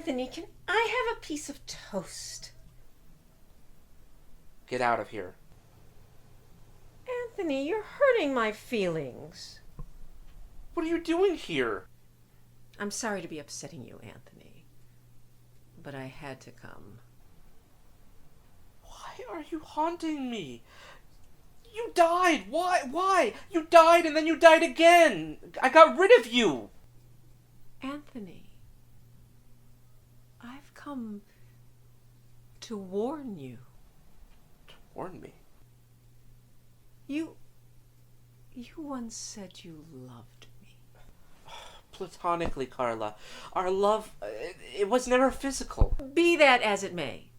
Anthony, can I have a piece of toast? Get out of here. Anthony, you're hurting my feelings. What are you doing here? I'm sorry to be upsetting you, Anthony, but I had to come. Why are you haunting me? You died. Why? You died and then you died again. I got rid of you. Anthony, I've come to warn you. To warn me? You once said you loved me. Platonically, Carla. Our love, it was never physical. Be that as it may,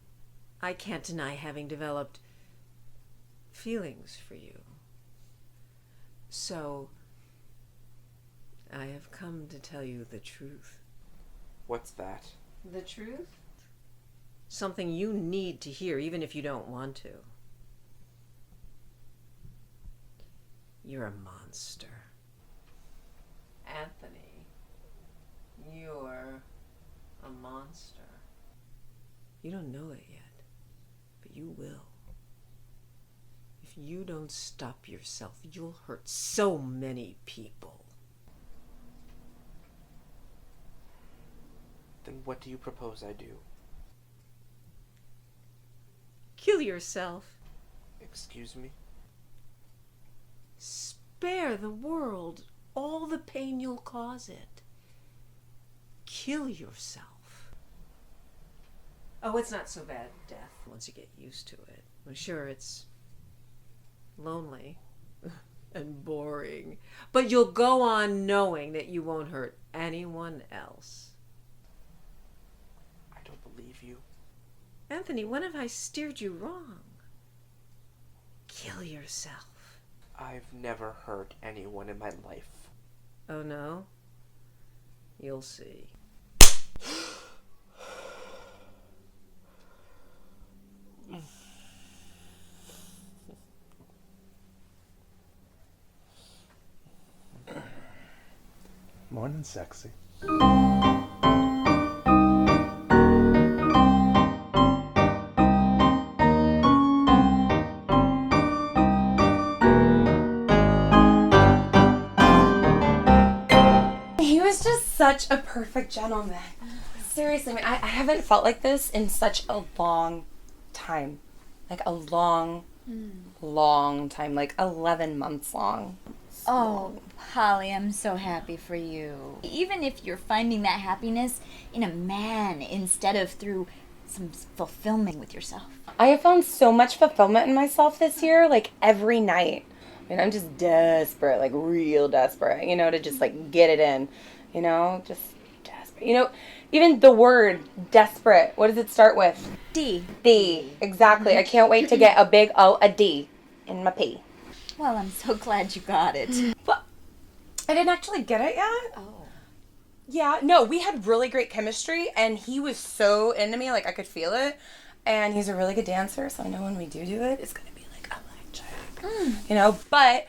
I can't deny having developed feelings for you. So, I have come to tell you the truth. What's that? The truth? Something you need to hear, even if you don't want to. You're a monster. Anthony, you're a monster. You don't know it yet, but you will. If you don't stop yourself, you'll hurt so many people. Then what do you propose I do? Kill yourself. Excuse me? Spare the world all the pain you'll cause it. Kill yourself. Oh, it's not so bad, death, once you get used to it. Well, sure, it's lonely and boring, but you'll go on knowing that you won't hurt anyone else. I don't believe you. Anthony, when have I steered you wrong? Kill yourself. I've never hurt anyone in my life. Oh, no? You'll see. Morning, sexy. He was just such a perfect gentleman. Seriously, I mean, I haven't felt like this in such a long time. Like a long time. Like 11 months long. Oh, Polly, I'm so happy for you. Even if you're finding that happiness in a man instead of through some fulfillment with yourself. I have found so much fulfillment in myself this year, like every night. I mean, I'm just desperate, like real desperate, you know, to just like get it in, you know, just desperate. You know, even the word desperate, what does it start with? D. D, exactly. I can't wait to get a big O, a D in my P. Well, I'm so glad you got it. But I didn't actually get it yet. Oh. Yeah, no, we had really great chemistry, and he was so into me, like I could feel it. And he's a really good dancer, so I know when we do it, it's gonna be like electric, you know. But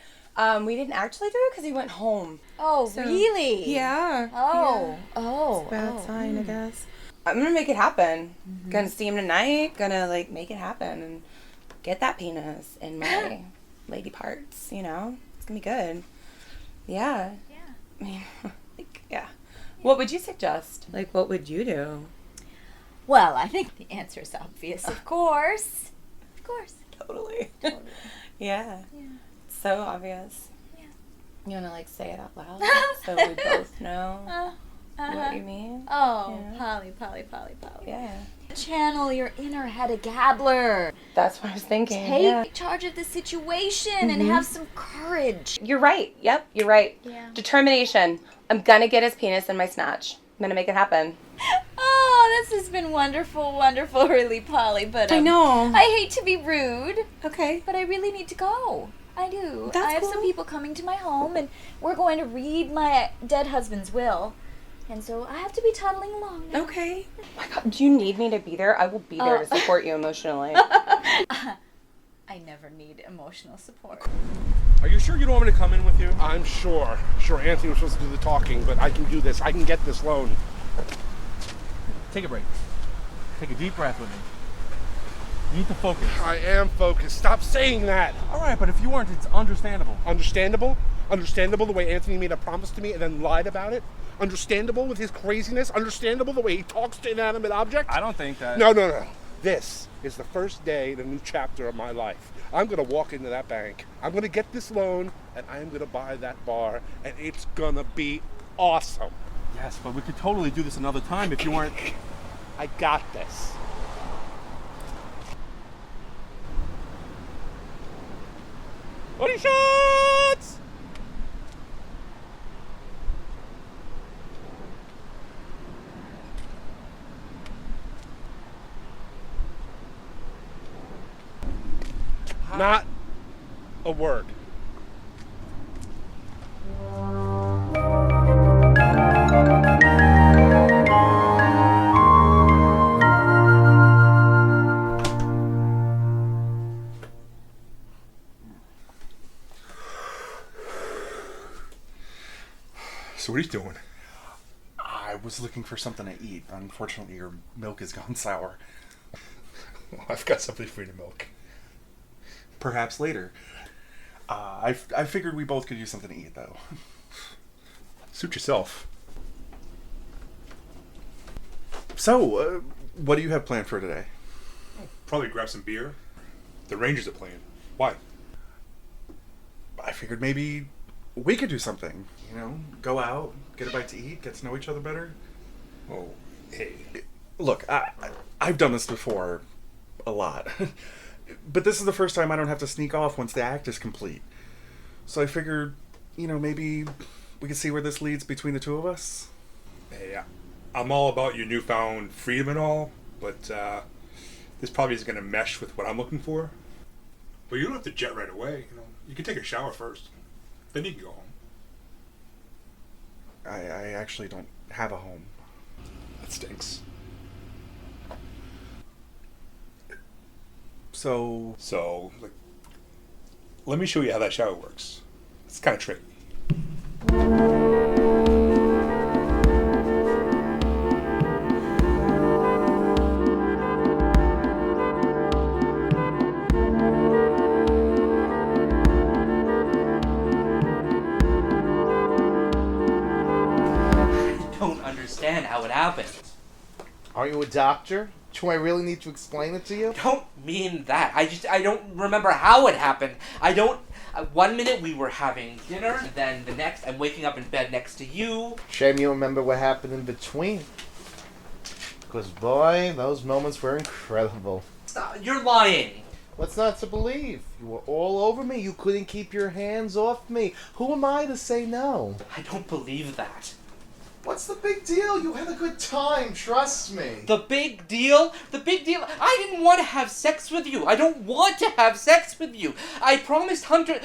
we didn't actually do it because he went home. Oh, So, really? Yeah. Oh, yeah. oh. It's a bad oh. sign, I guess. I'm gonna make it happen. Gonna see him tonight. Gonna like make it happen and get that penis in my lady parts. You know, it's gonna be good. Yeah. Yeah. I mean, like, yeah. What would you suggest? Like, what would you do? Well, I think the answer is obvious, of course. Of course. Totally. Totally. Yeah. Yeah. It's so obvious. Yeah. You wanna like say it out loud so we both know what you mean? Oh, Yeah. Polly. Yeah. Channel your inner Hedda Gabler. That's what I was thinking. Take yeah. charge of the situation and have some courage. You're right. Yep, you're right. Yeah. Determination. I'm gonna get his penis in my snatch. I'm gonna make it happen. Oh, this has been wonderful, really, Polly. But I know. I hate to be rude, Okay. but I really need to go. I do. That's I have cool. some people coming to my home, and we're going to read my dead husband's will. And so I have to be toddling along now. Okay. Oh my God, do you need me to be there? I will be there to support you emotionally. I never need emotional support. Are you sure you don't want me to come in with you? I'm sure. Anthony was supposed to do the talking, but I can do this. I can get this loan. Take a break. Take a deep breath with me. You need to focus. I am focused. Stop saying that. All right, but if you weren't, it's understandable. Understandable? Understandable the way Anthony made a promise to me and then lied about it? Understandable with his craziness? Understandable the way he talks to inanimate objects? I don't think that... No. This is the first day in a new chapter of my life. I'm going to walk into that bank. I'm going to get this loan, and I'm going to buy that bar, and it's going to be awesome. Yes, but we could totally do this another time if you weren't... I got this. Body shots! Not a word. So what are you doing? I was looking for something to eat. Unfortunately, your milk has gone sour. Well, I've got something for you to milk. Perhaps later. I figured we both could use something to eat, though. Suit yourself. So, what do you have planned for today? Probably grab some beer. The Rangers are playing. Why? I figured maybe we could do something. You know, go out, get a bite to eat, get to know each other better. Oh, hey. Look, I've done this before a lot. But this is the first time I don't have to sneak off once the act is complete. So I figured, you know, maybe we could see where this leads between the two of us. Hey, I'm all about your newfound freedom and all, but this probably isn't going to mesh with what I'm looking for. But you don't have to jet right away. You know, you can take a shower first, then you can go home. I actually don't have a home. That stinks. So, like, let me show you how that shower works. It's kind of tricky. I don't understand how it happened. Are you a doctor? Do I really need to explain it to you? Don't mean that. I don't remember how it happened. One minute we were having dinner, and then the next I'm waking up in bed next to you. Shame you remember what happened in between. Because, boy, those moments were incredible. Stop. You're lying. What's not to believe? You were all over me. You couldn't keep your hands off me. Who am I to say no? I don't believe that. What's the big deal? You had a good time, trust me. The big deal? The big deal? I didn't want to have sex with you. I don't want to have sex with you. I promised Hunter...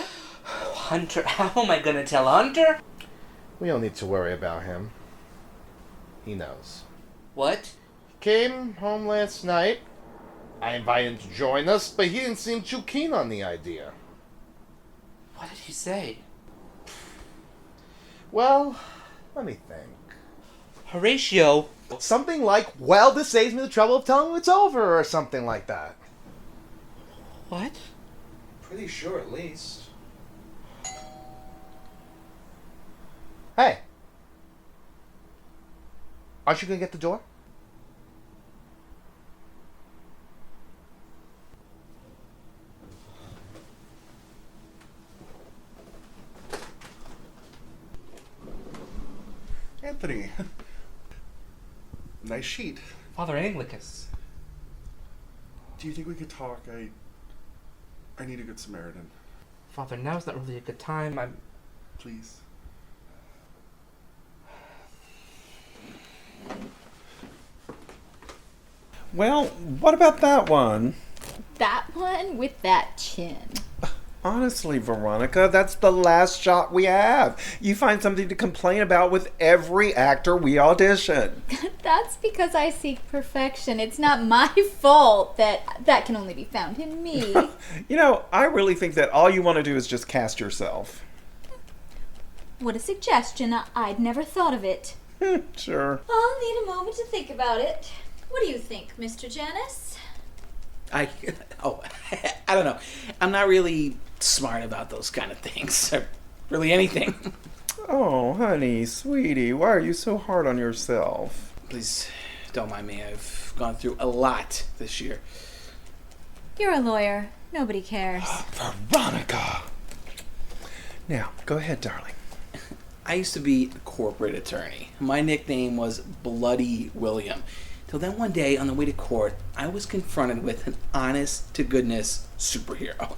Hunter? How am I going to tell Hunter? We don't need to worry about him. He knows. What? Came home last night. I invited him to join us, but he didn't seem too keen on the idea. What did he say? Well, let me think. Horatio. Something like, well, this saves me the trouble of telling him it's over, or something like that. What? Pretty sure, at least. Hey. Aren't you gonna get the door? Anthony. Nice sheet. Father Anglicus. Do you think we could talk? I need a good Samaritan. Father, now's not really a good time. Please. Well, what about that one? That one with that chin. Honestly, Veronica, that's the last shot we have. You find something to complain about with every actor we audition. That's because I seek perfection. It's not my fault that can only be found in me. You know, I really think that all you want to do is just cast yourself. What a suggestion. I'd never thought of it. Sure. I'll need a moment to think about it. What do you think, Mr. Janice? I don't know. I'm not really smart about those kind of things, or really anything. Oh, honey, sweetie, why are you so hard on yourself? Please don't mind me. I've gone through a lot this year. You're a lawyer. Nobody cares. Veronica! Now, go ahead, darling. I used to be a corporate attorney. My nickname was Bloody William. Till then one day, on the way to court, I was confronted with an honest-to-goodness superhero.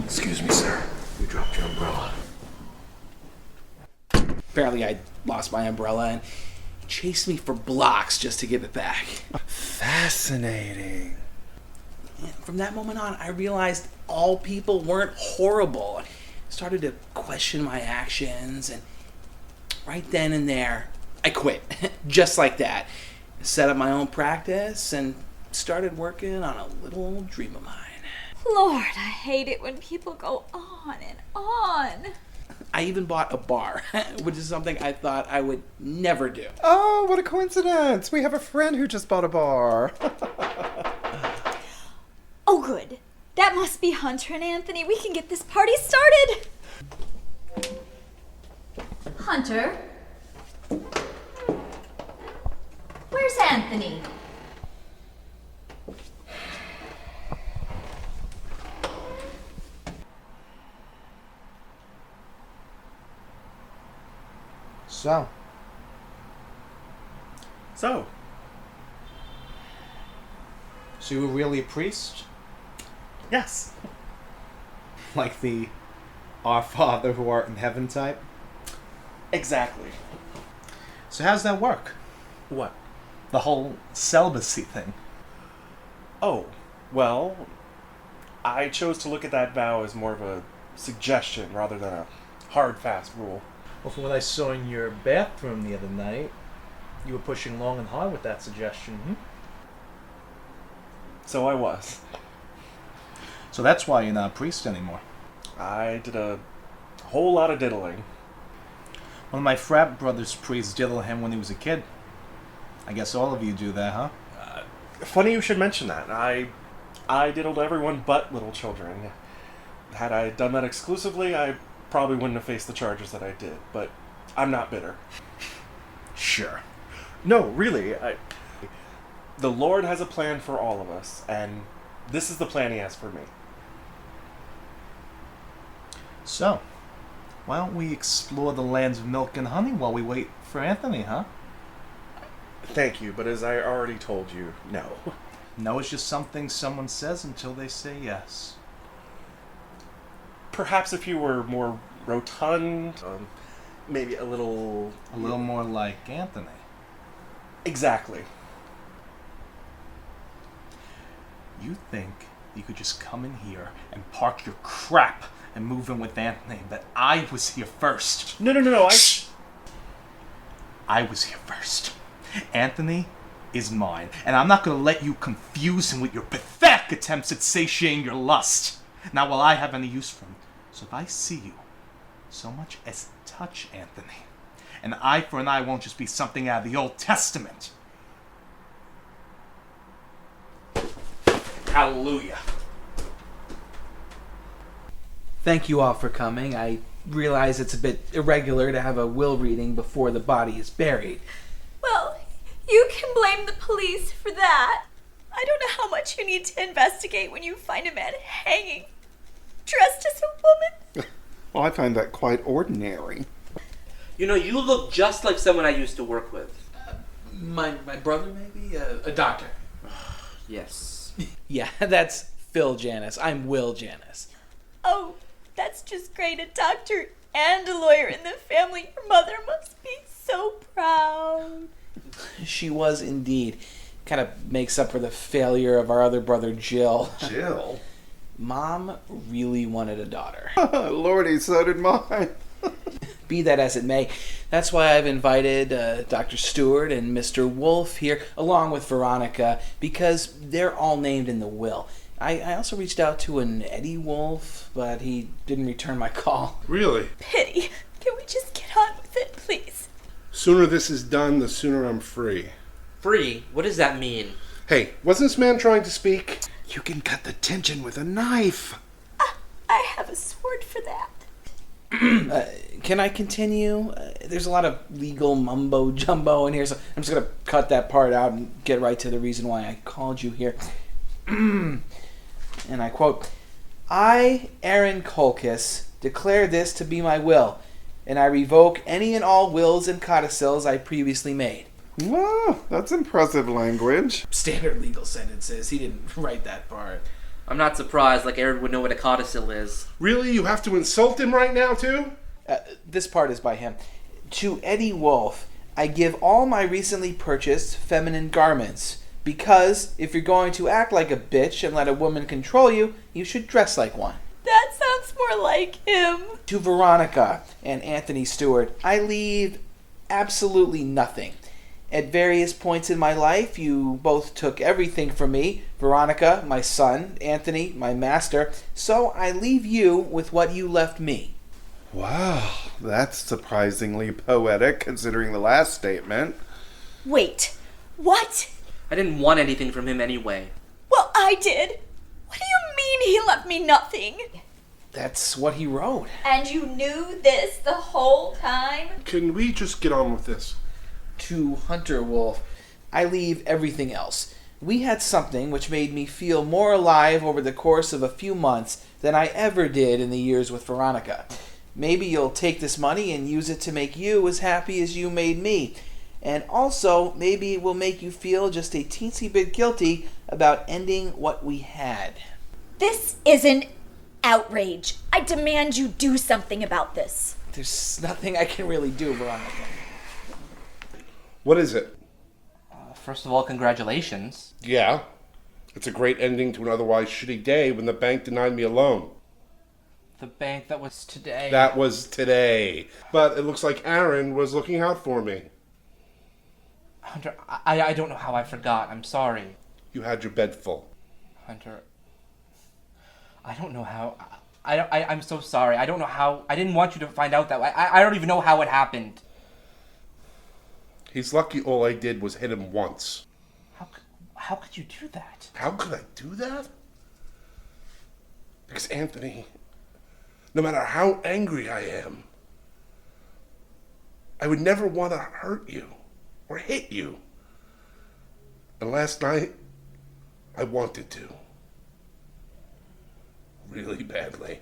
Excuse me, sir. You dropped your umbrella. Apparently, I lost my umbrella and he chased me for blocks just to get it back. Fascinating. And from that moment on, I realized all people weren't horrible. I started to question my actions, and right then and there, I quit. Just like that. Set up my own practice and started working on a little dream of mine. Lord, I hate it when people go on and on. I even bought a bar, which is something I thought I would never do. Oh, what a coincidence. We have a friend who just bought a bar. Oh, good. That must be Hunter and Anthony. We can get this party started. Hunter? Where's Anthony? So, So, you were really a priest? yes. Like the Our Father who art in heaven type? Exactly. So how's that work? What? The whole celibacy thing. Oh, well, I chose to look at that vow as more of a suggestion rather than a hard, fast rule. Well, from what I saw in your bathroom the other night, you were pushing long and hard with that suggestion. So I was. So that's why you're not a priest anymore. I did a whole lot of diddling. One of my frat brother's priests diddled him when he was a kid. I guess all of you do that, huh? Funny you should mention that. I diddled everyone but little children. Had I done that exclusively, I probably wouldn't have faced the charges that I did, but I'm not bitter. Sure. No, really, the Lord has a plan for all of us, and this is the plan He has for me. So, why don't we explore the lands of milk and honey while we wait for Anthony, huh? Thank you, but as I already told you, no. No, it's just something someone says until they say yes. Perhaps if you were more rotund, maybe a little more like Anthony. Exactly. You think you could just come in here and park your crap and move in with Anthony, but I was here first. No, I was here first. Anthony is mine, and I'm not going to let you confuse him with your pathetic attempts at satiating your lust. Not while I have any use for him. So if I see you so much as touch Anthony, an eye for an eye won't just be something out of the Old Testament. Hallelujah. Thank you all for coming. I realize it's a bit irregular to have a will reading before the body is buried. Well, you can blame the police for that. I don't know how much you need to investigate when you find a man hanging, dressed as a woman. Well, I find that quite ordinary. You know, you look just like someone I used to work with. My brother, maybe? A doctor. Yes. Yeah, that's Phil Janis. I'm Will Janis. Oh, that's just great. A doctor and a lawyer in the family. Your mother must be so proud. She was indeed. Kind of makes up for the failure of our other brother, Jill. Jill? Mom really wanted a daughter. Lordy, so did mine. Be that as it may, That's why I've invited Dr. Stewart and Mr. Wolf here, along with Veronica, because they're all named in the will. I also reached out to an Eddie Wolf, but he didn't return my call. Really? Pity. Can we just get on with it, please? Sooner this is done, the sooner I'm free. Free? What does that mean? Hey, wasn't this man trying to speak? You can cut the tension with a knife. I have a sword for that. Can I continue? There's a lot of legal mumbo jumbo in here, so I'm just going to cut that part out and get right to the reason why I called you here. And I quote, I, Aaron Colchis, declare this to be my will, and I revoke any and all wills and codicils I previously made. Wow, that's impressive language. Standard legal sentences. He didn't write that part. I'm not surprised, like Aaron would know what a codicil is. Really? You have to insult him right now, too? This part is by him. To Eddie Wolf, I give all my recently purchased feminine garments, because if you're going to act like a bitch and let a woman control you, you should dress like one. That sounds more like him. To Veronica and Anthony Stewart, I leave absolutely nothing. At various points in my life, you both took everything from me. Veronica, my son. Anthony, my master. So I leave you with what you left me. Wow, that's surprisingly poetic considering the last statement. Wait, what? I didn't want anything from him anyway. Well, I did. What do you mean he left me nothing? That's what he wrote. And you knew this the whole time? Can we just get on with this? To Hunter Wolf, I leave everything else. We had something which made me feel more alive over the course of a few months than I ever did in the years with Veronica. Maybe you'll take this money and use it to make you as happy as you made me. And also, maybe it will make you feel just a teensy bit guilty about ending what we had. This is an outrage. I demand you do something about this. There's nothing I can really do, Veronica. What is it? First of all, congratulations. Yeah. It's a great ending to an otherwise shitty day when the bank denied me a loan. The bank, that was today. That was today. But it looks like Aaron was looking out for me. Hunter, I don't know how I forgot. I'm sorry. You had your bed full. Hunter, I don't know how... I'm so sorry. I don't know how... I didn't want you to find out that way. I don't even know how it happened. He's lucky all I did was hit him once. How could you do that? How could I do that? Because, Anthony, no matter how angry I am, I would never want to hurt you or hit you. And last night, I wanted to. Really badly.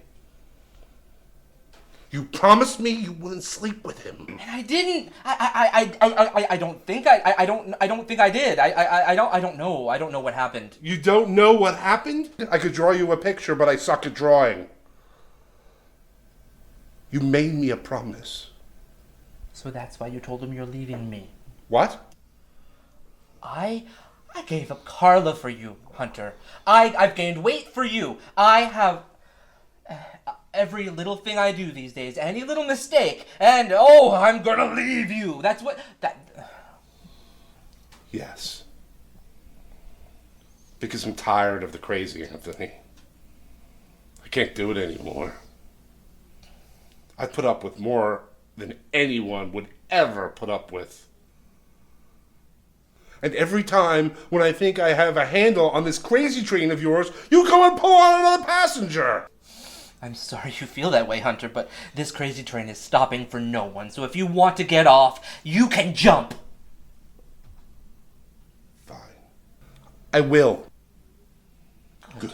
You promised me you wouldn't sleep with him. And I didn't. I don't think I don't think I did. I don't know. I don't know what happened. You don't know what happened? I could draw you a picture, but I suck at drawing. You made me a promise. So that's why you told him you're leaving me. What? I gave up Carla for you, Hunter. I've gained weight for you. I have every little thing I do these days, any little mistake, and I'm gonna leave you. That's what Yes. Because I'm tired of the crazy, Anthony. I can't do it anymore. I put up with more than anyone would ever put up with. And every time when I think I have a handle on this crazy train of yours, you come and pull on another passenger. I'm sorry you feel that way, Hunter, but this crazy train is stopping for no one, so if you want to get off, you can jump. Fine. I will. Good.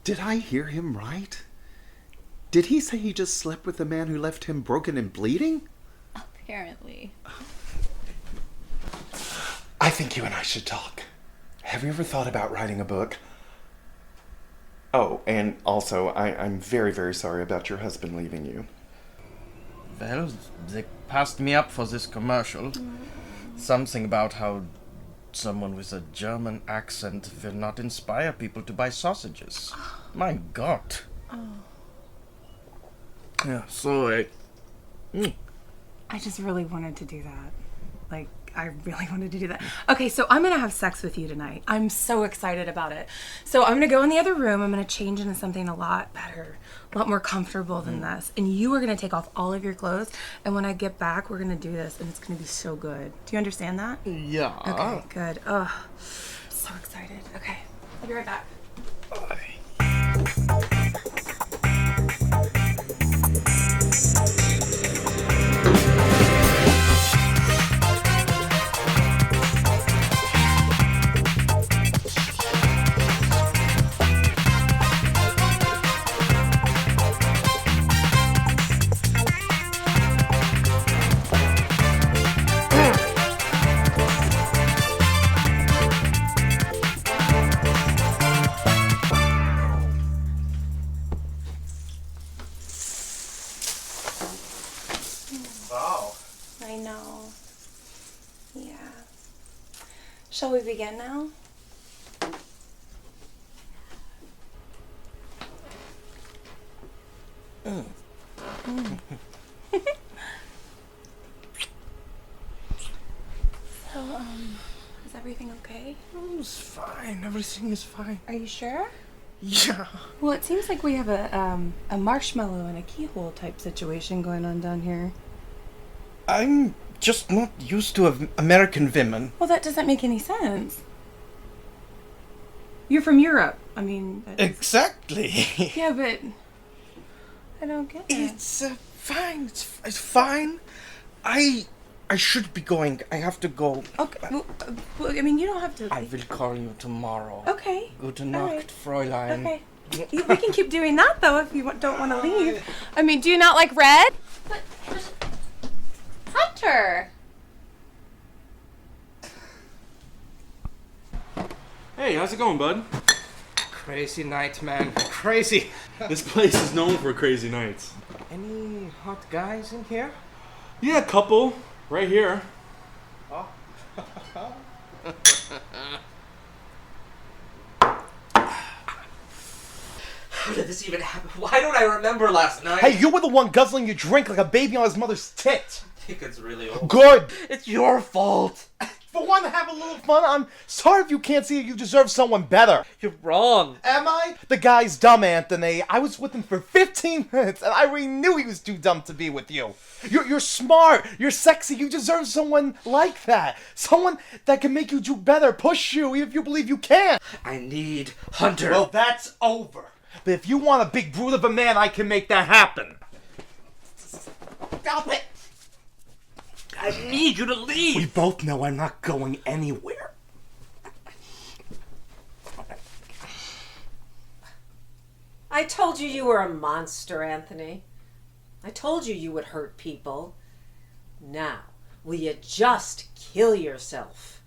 Did I hear him right? Did he say he just slept with the man who left him broken and bleeding? Apparently. I think you and I should talk. Have you ever thought about writing a book? Oh, and also, I'm very, very sorry about your husband leaving you. Well, they passed me up for this commercial. Something about how someone with a German accent will not inspire people to buy sausages. My God. Yeah, sorry. I just really wanted to do that. Like, I really wanted to do that. Okay, so I'm gonna have sex with you tonight. I'm so excited about it. So I'm gonna go in the other room. I'm gonna change into something a lot better, a lot more comfortable than this. And you are gonna take off all of your clothes. And when I get back, we're gonna do this, and it's gonna be so good. Do you understand that? Yeah. Okay, good. Oh, so excited. Okay, I'll be right back. Wow. I know. Yeah. Shall we begin now? So, is everything okay? It's fine. Everything is fine. Are you sure? Yeah. Well, it seems like we have a marshmallow and a keyhole type situation going on down here. I'm just not used to American women. Well, that doesn't make any sense. You're from Europe. I mean... Exactly. Yeah, but... I don't get it. It's fine. It's fine. I should be going. I have to go. Okay. Well, I mean, you don't have to... I will call you tomorrow. Okay. Gute All Nacht, right. Fräulein. Okay. We can keep doing that, though, if you don't want to leave. I mean, do you not like red? But Hunter! Hey, how's it going, bud? Crazy night, man. Crazy. This place is known for crazy nights. Any hot guys in here? Yeah, a couple. Right here. Oh. How did this even happen? Why don't I remember last night? Hey, you were the one guzzling your drink like a baby on his mother's tit. I think it's really old. Good. It's your fault. For one, to have a little fun, I'm sorry if you can't see it. You deserve someone better. You're wrong. Am I? The guy's dumb, Anthony. I was with him for 15 minutes, and I already knew he was too dumb to be with you. You're smart. You're sexy. You deserve someone like that. Someone that can make you do better, push you, even if you believe you can. I need Hunter. Well, that's over. But if you want a big brute of a man, I can make that happen. Stop it. I need you to leave. We both know I'm not going anywhere. I told you you were a monster, Anthony. I told you you would hurt people. Now, will you just kill yourself?